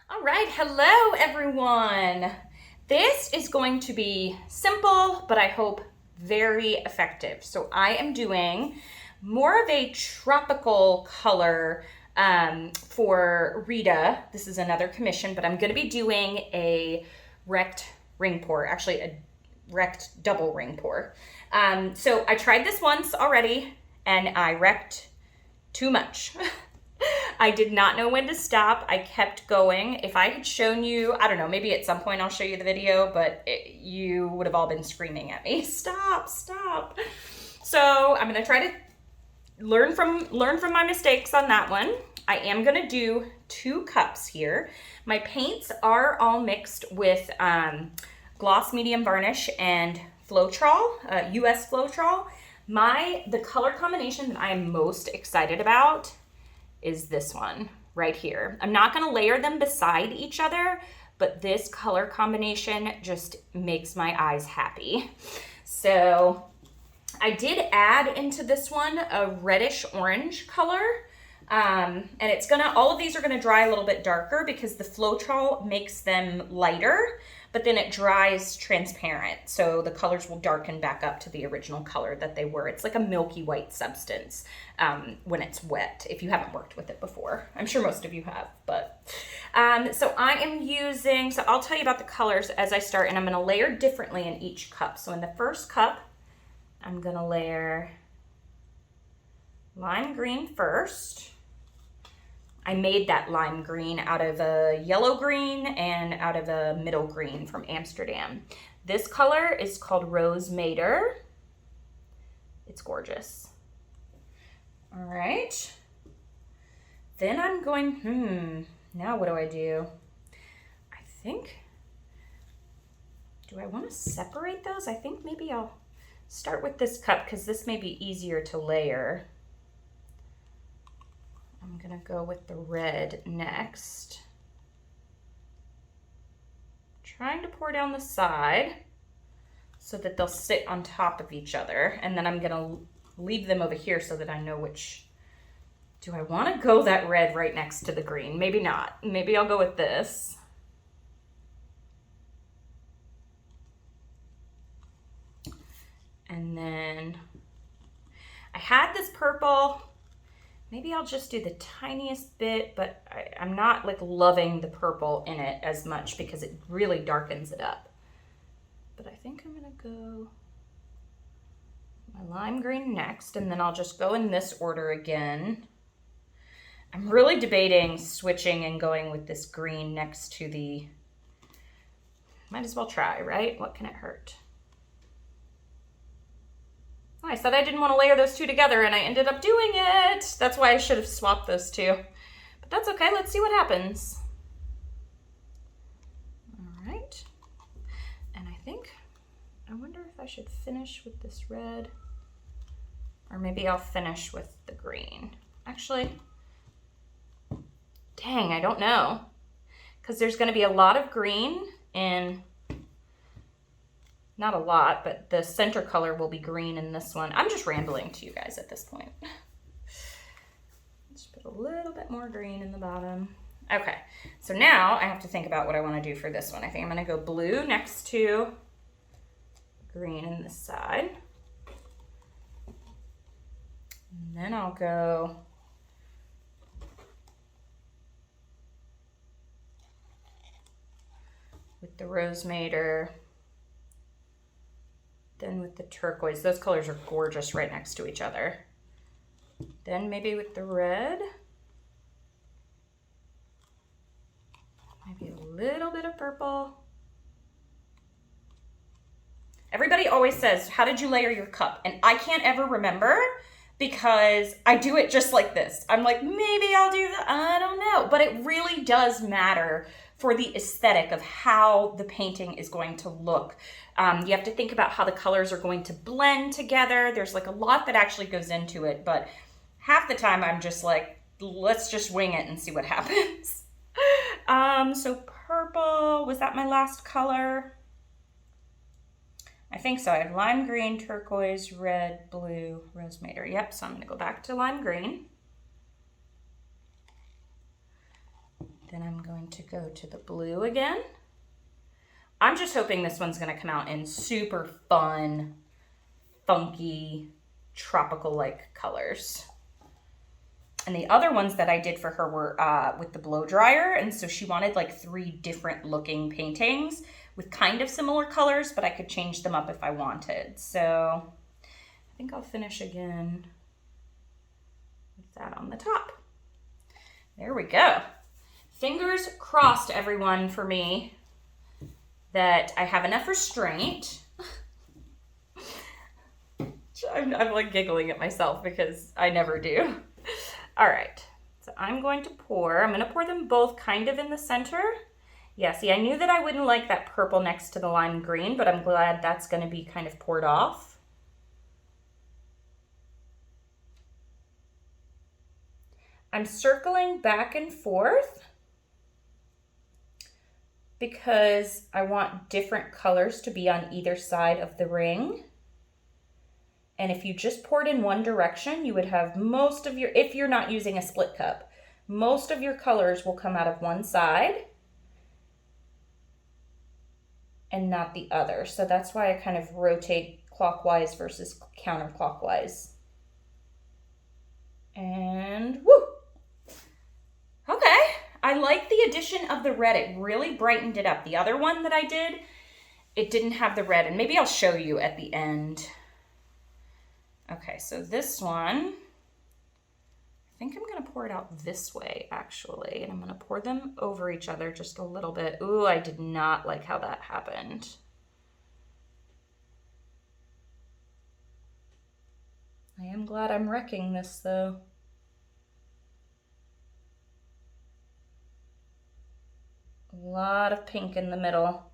All right, hello everyone. This is going to be simple, but I hope very effective. So I am doing more of a tropical color for Rita. This is another commission, but I'm going to be doing a wrecked ring pour, actually a wrecked double ring pour. So I tried this once already and I wrecked too much. I did not know when to stop. I kept going. If I had shown you, I don't know, maybe at some point I'll show you the video, but you would have all been screaming at me, stop, stop. So I'm gonna try to learn from my mistakes on that one. I am gonna do 2 cups here. My paints are all mixed with gloss medium varnish and Floetrol, US Floetrol. The color combination that I am most excited about is this one right here. I'm not gonna layer them beside each other, but this color combination just makes my eyes happy. So I did add into this one a reddish orange color. And it's all of these are gonna dry a little bit darker because the Floetrol makes them lighter, but then it dries transparent. So the colors will darken back up to the original color that they were. It's like a milky white substance when it's wet, if you haven't worked with it before. I'm sure most of you have, but. So I'll tell you about the colors as I start, and I'm gonna layer differently in each cup. So in the first cup, I'm gonna layer lime green first. I made that lime green out of a yellow green and out of a middle green from Amsterdam. This color is called Rose Madder. It's gorgeous. All right. Then I'm going, now what do I do? I think, do I want to separate those? I think maybe I'll start with this cup because this may be easier to layer. I'm gonna go with the red next. Trying to pour down the side so that they'll sit on top of each other. And then I'm gonna leave them over here so that I know which. Do I wanna go that red right next to the green? Maybe not. Maybe I'll go with this. And then I had this purple. Maybe I'll just do the tiniest bit, but I'm not like loving the purple in it as much because it really darkens it up. But I think I'm gonna go my lime green next, and then I'll just go in this order again. I'm really debating switching and going with this green next to the, might as well try, right? What can it hurt? I said I didn't want to layer those two together and I ended up doing it. That's why I should have swapped those two. But that's okay, let's see what happens. All right. And I wonder if I should finish with this red or maybe I'll finish with the green. Actually, dang, I don't know. Because there's going to be a lot of green in, not a lot, but the center color will be green in this one. I'm just rambling to you guys at this point. Just put a little bit more green in the bottom. Okay, so now I have to think about what I want to do for this one. I think I'm going to go blue next to green in this side. And then I'll go with the Rose Madder. Then with the turquoise. Those colors are gorgeous right next to each other. Then maybe with the red. Maybe a little bit of purple. Everybody always says, how did you layer your cup? And I can't ever remember because I do it just like this. I'm like, maybe I'll do that. I don't know. But it really does matter for the aesthetic of how the painting is going to look. You have to think about how the colors are going to blend together. There's like a lot that actually goes into it, but half the time I'm just like, let's just wing it and see what happens. So purple, was that my last color? I think so. I have lime green, turquoise, red, blue, Rose Madder. Yep, so I'm gonna go back to lime green. Then I'm going to go to the blue again. I'm just hoping this one's gonna come out in super fun, funky, tropical-like colors. And the other ones that I did for her were with the blow dryer, and so she wanted like 3 different looking paintings with kind of similar colors, but I could change them up if I wanted. So I think I'll finish again with that on the top. There we go. Fingers crossed, everyone, for me, that I have enough restraint. I'm like giggling at myself because I never do. All right, so I'm going to pour them both kind of in the center. Yeah, see, I knew that I wouldn't like that purple next to the lime green, but I'm glad that's gonna be kind of poured off. I'm circling back and forth because I want different colors to be on either side of the ring. And if you just poured in one direction, you would have most of your, if you're not using a split cup, most of your colors will come out of one side and not the other. So that's why I kind of rotate clockwise versus counterclockwise. And woo! Okay, I like the addition of the red. It really brightened it up. The other one that I did, it didn't have the red, and maybe I'll show you at the end. Okay, so this one, I think I'm gonna pour it out this way actually, and I'm gonna pour them over each other just a little bit. Ooh, I did not like how that happened. I am glad I'm wrecking this though. A lot of pink in the middle,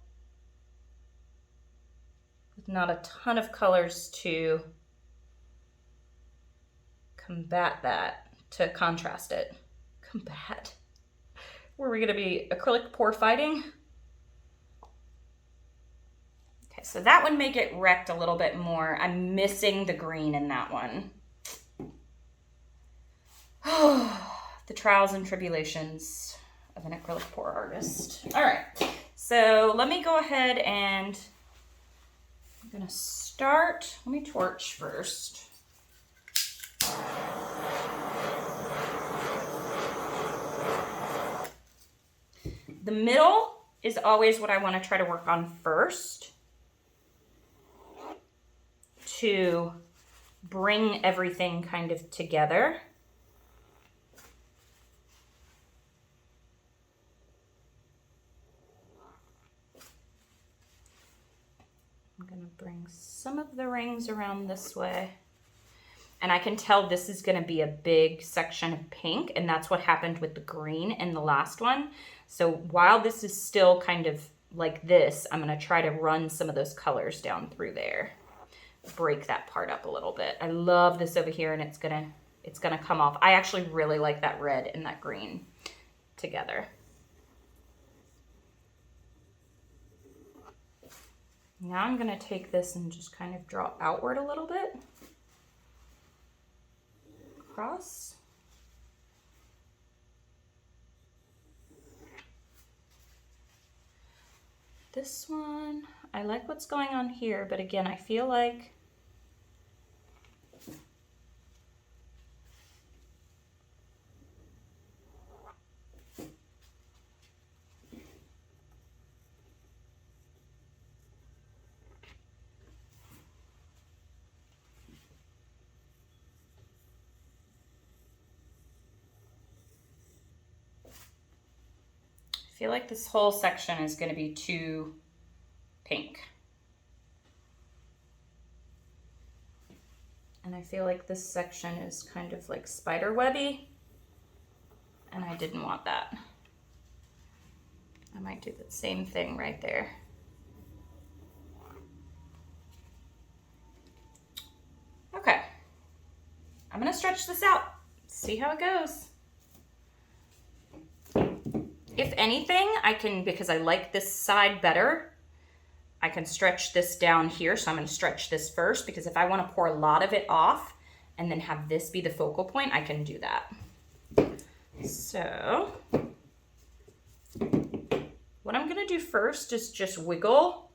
with not a ton of colors to combat that, to contrast it. Combat. Were we gonna be acrylic pour fighting? Okay, so that one may get wrecked a little bit more. I'm missing the green in that one. The trials and tribulations of an acrylic pour artist. All right, so let me go ahead and I'm gonna start, let me torch first. The middle is always what I want to try to work on first to bring everything kind of together. I'm going to bring some of the rings around this way. And I can tell this is going to be a big section of pink, and that's what happened with the green in the last one. So while this is still kind of like this, I'm going to try to run some of those colors down through there. Break that part up a little bit. I love this over here, and it's going to come off. I actually really like that red and that green together. Now I'm going to take this and just kind of draw outward a little bit. Across. This one, I like what's going on here, but again, I feel like this whole section is going to be too pink. And I feel like this section is kind of like spider webby, and I didn't want that. I might do the same thing right there. Okay, I'm gonna stretch this out, see how it goes. If anything, I can, because I like this side better, I can stretch this down here. So I'm going to stretch this first, because if I want to pour a lot of it off and then have this be the focal point, I can do that. So What I'm gonna do first is just wiggle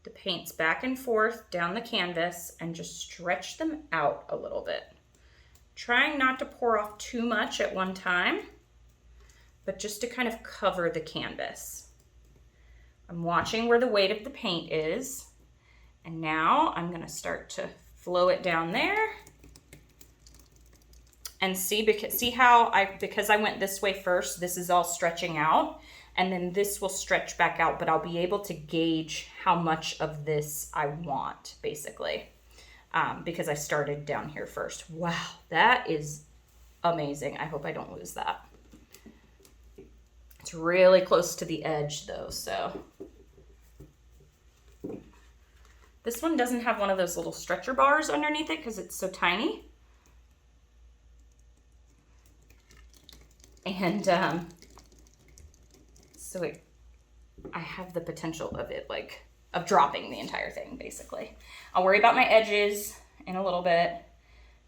the paints back and forth down the canvas and just stretch them out a little bit. Trying not to pour off too much at one time, but just to kind of cover the canvas. I'm watching where the weight of the paint is, and now I'm gonna start to flow it down there. And see how because I went this way first, this is all stretching out, and then this will stretch back out, but I'll be able to gauge how much of this I want, basically, because I started down here first. Wow, that is amazing. I hope I don't lose that. It's really close to the edge though, so. This one doesn't have one of those little stretcher bars underneath it because it's so tiny. And so I have the potential of it, like, of dropping the entire thing, basically. I'll worry about my edges in a little bit.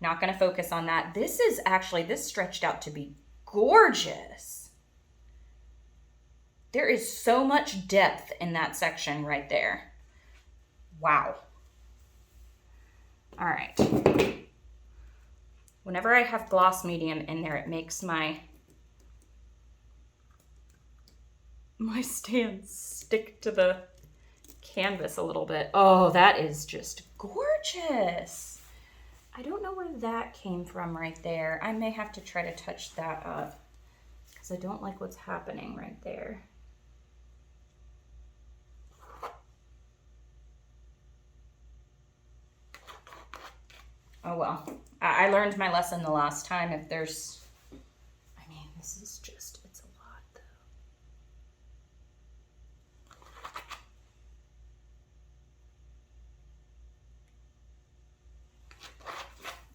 Not gonna focus on that. This stretched out to be gorgeous. There is so much depth in that section right there. Wow. All right. Whenever I have gloss medium in there, it makes my stand stick to the canvas a little bit. Oh, that is just gorgeous. I don't know where that came from right there. I may have to try to touch that up because I don't like what's happening right there. Oh well, I learned my lesson the last time. If there's, I mean, this is just, it's a lot though.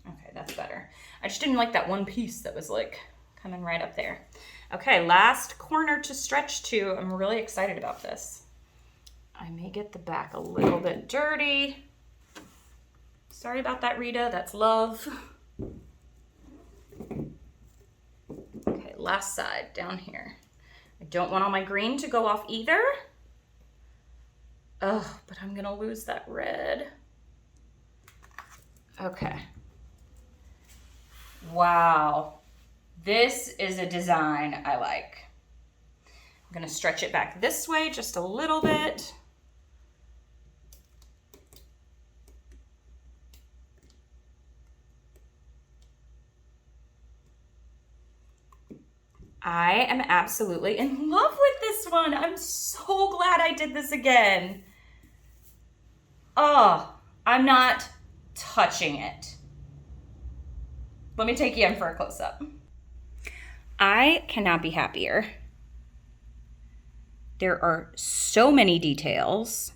Okay, that's better. I just didn't like that one piece that was like coming right up there. Okay, last corner to stretch to. I'm really excited about this. I may get the back a little bit dirty. Sorry about that, Rita. That's love. Okay, last side down here. I don't want all my green to go off either. Oh, but I'm gonna lose that red. Okay. Wow. This is a design I like. I'm gonna stretch it back this way just a little bit. I am absolutely in love with this one. I'm so glad I did this again. Oh, I'm not touching it. Let me take you in for a close-up. I cannot be happier. There are so many details.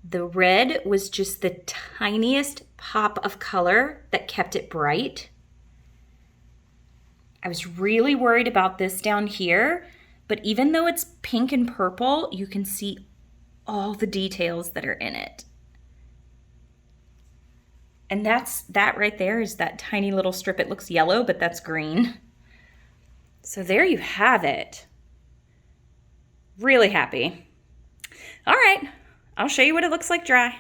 The red was just the tiniest pop of color that kept it bright. I was really worried about this down here, but even though it's pink and purple, you can see all the details that are in it. And that right there is that tiny little strip. It looks yellow, but that's green. So there you have it. Really happy. All right, I'll show you what it looks like dry.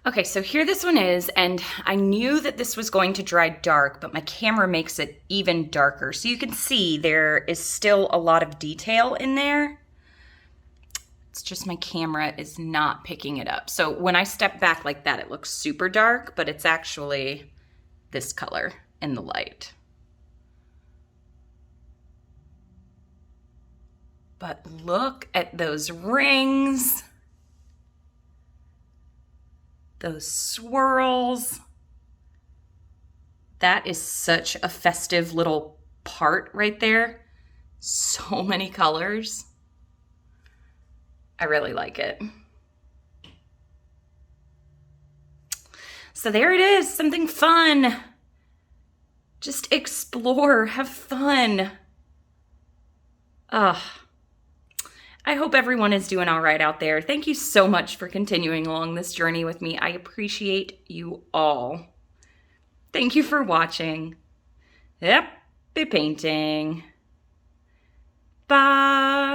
Okay, so here this one is, and I knew that this was going to dry dark, but my camera makes it even darker. So you can see there is still a lot of detail in there. It's just my camera is not picking it up. So when I step back like that, it looks super dark, but it's actually this color in the light. But look at those rings. Those swirls. That is such a festive little part right there. So many colors. I really like it. So there it is, something fun. Just explore, have fun. Ugh. I hope everyone is doing all right out there. Thank you so much for continuing along this journey with me. I appreciate you all. Thank you for watching. Yep, Happy painting. Bye.